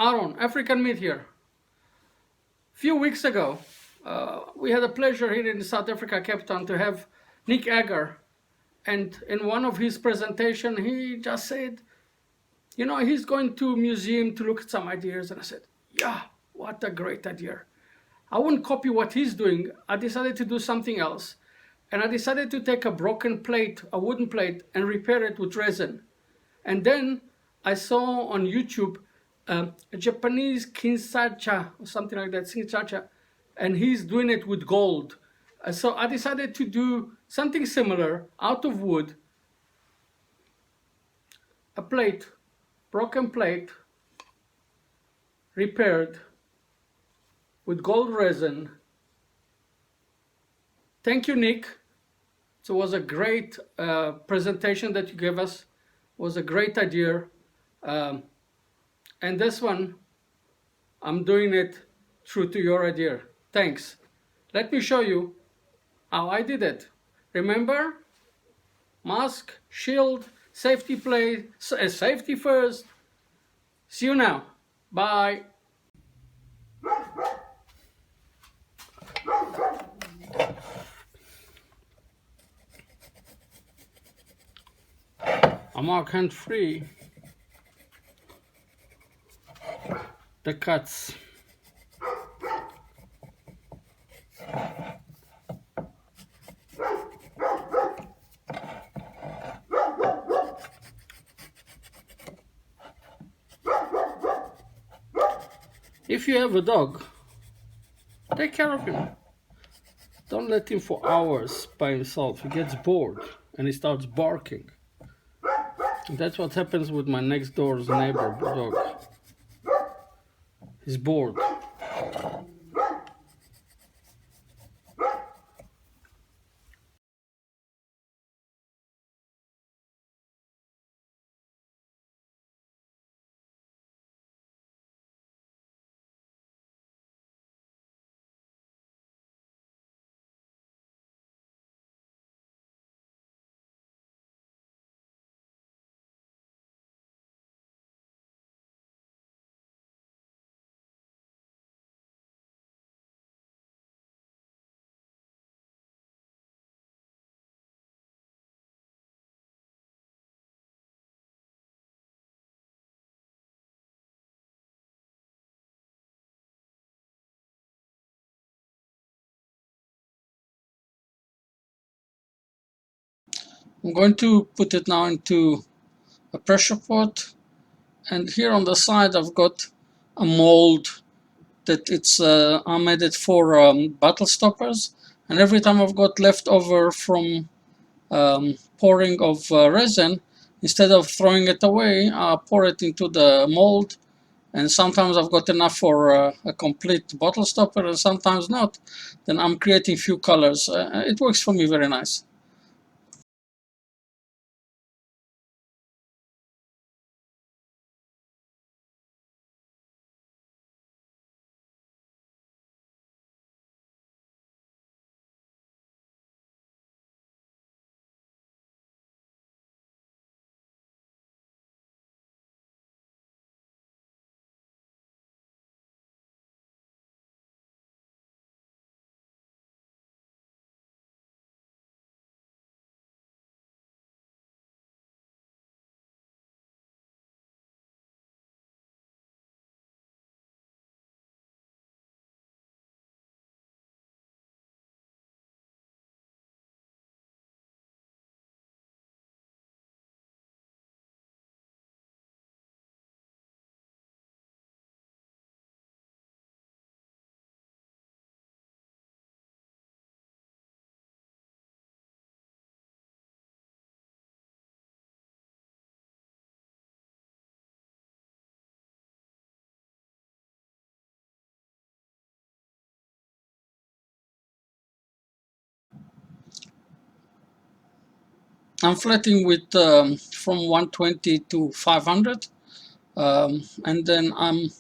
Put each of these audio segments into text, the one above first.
Aaron, African meat here. Few weeks ago, we had a pleasure here in South Africa, Cape Town, to have Nick Agar. And in one of his presentation, he just said, you know, he's going to a museum to look at some ideas. And I said, yeah, what a great idea. I wouldn't copy what he's doing. I decided to do something else. And I decided to take a broken plate, a wooden plate, and repair it with resin. And then I saw on YouTube a Japanese Kintsugi or something like that, Kintsugi, and he's doing it with gold. So I decided to do something similar out of wood, a plate, broken plate, repaired with gold resin. Thank you, Nick. So it was a great presentation that you gave us. It was a great idea. And this one, I'm doing it true to your idea. Thanks. Let me show you how I did it. Remember? Mask, shield, safety plate, safety first. See you now. Bye. I'm all hands-free. The cuts. If you have a dog, take care of him. Don't let him for hours by himself. He gets bored and he starts barking. And that's what happens with my next door's neighbor dog. He's bored. I'm going to put it now into a pressure pot, and here on the side I've got a mold that I made it for bottle stoppers, and every time I've got leftover from pouring of resin, instead of throwing it away, I pour it into the mold, and sometimes I've got enough for a complete bottle stopper and sometimes not. Then I'm creating few colors. It works for me very nice. I'm flatting with from 120 to 500, and then I'm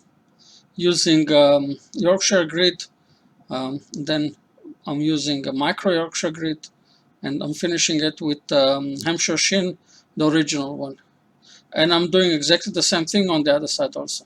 using Yorkshire grit. Then I'm using a micro Yorkshire grit, and I'm finishing it with Hampshire Shin, the original one. And I'm doing exactly the same thing on the other side also.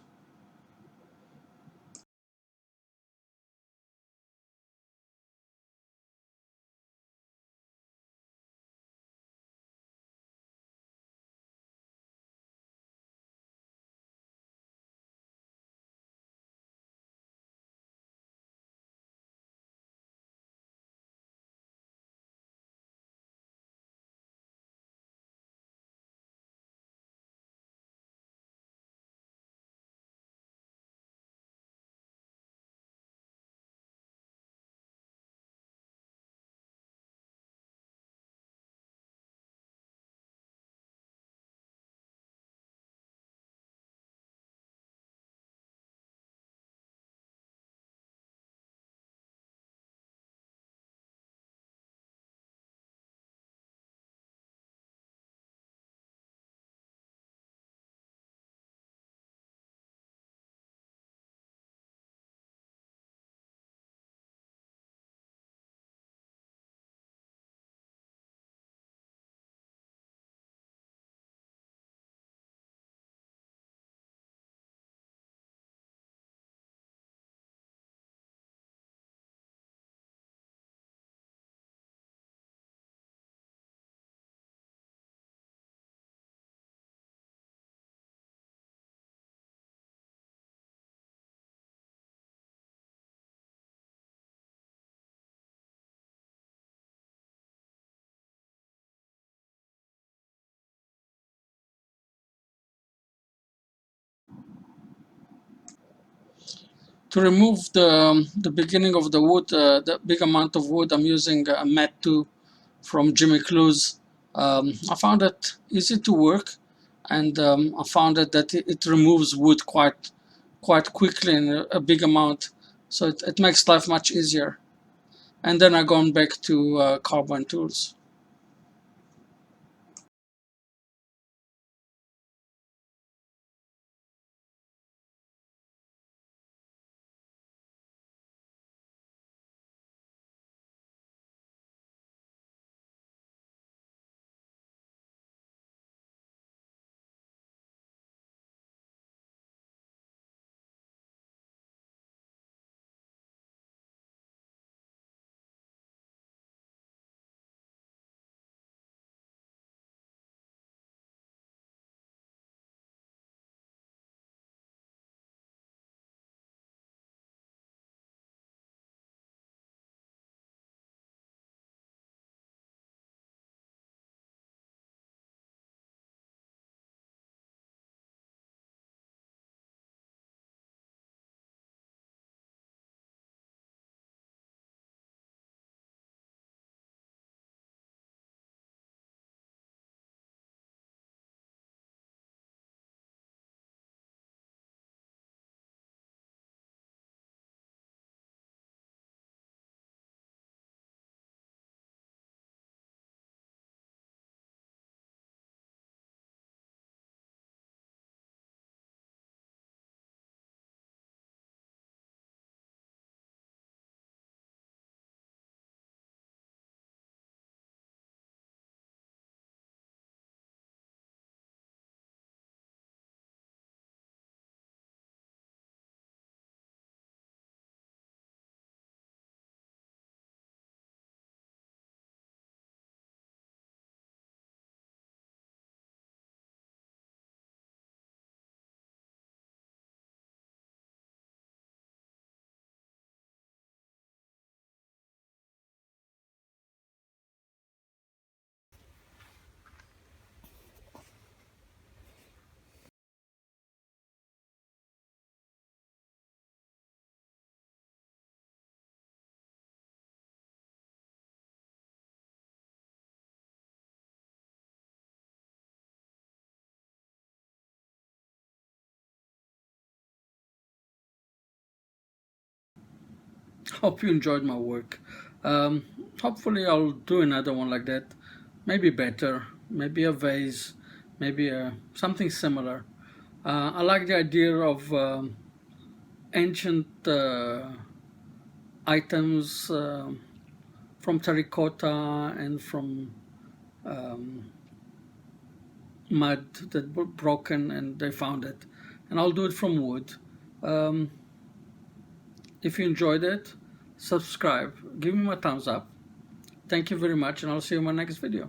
To remove the beginning of the wood, the big amount of wood, I'm using a mat 2 from Jimmy Clues. I found it easy to work, and I found that it removes wood quite quickly in a big amount, so it makes life much easier. And then I gone back to carbon tools. Hope you enjoyed my work. Um, Hopefully, I'll do another one like that. Maybe better, maybe a vase, maybe something similar. I like the idea of ancient items from terracotta and from mud that were broken and they found it. And I'll do it from wood. Um, if you enjoyed it, subscribe, give me a thumbs up. Thank you very much, and I'll see you in my next video.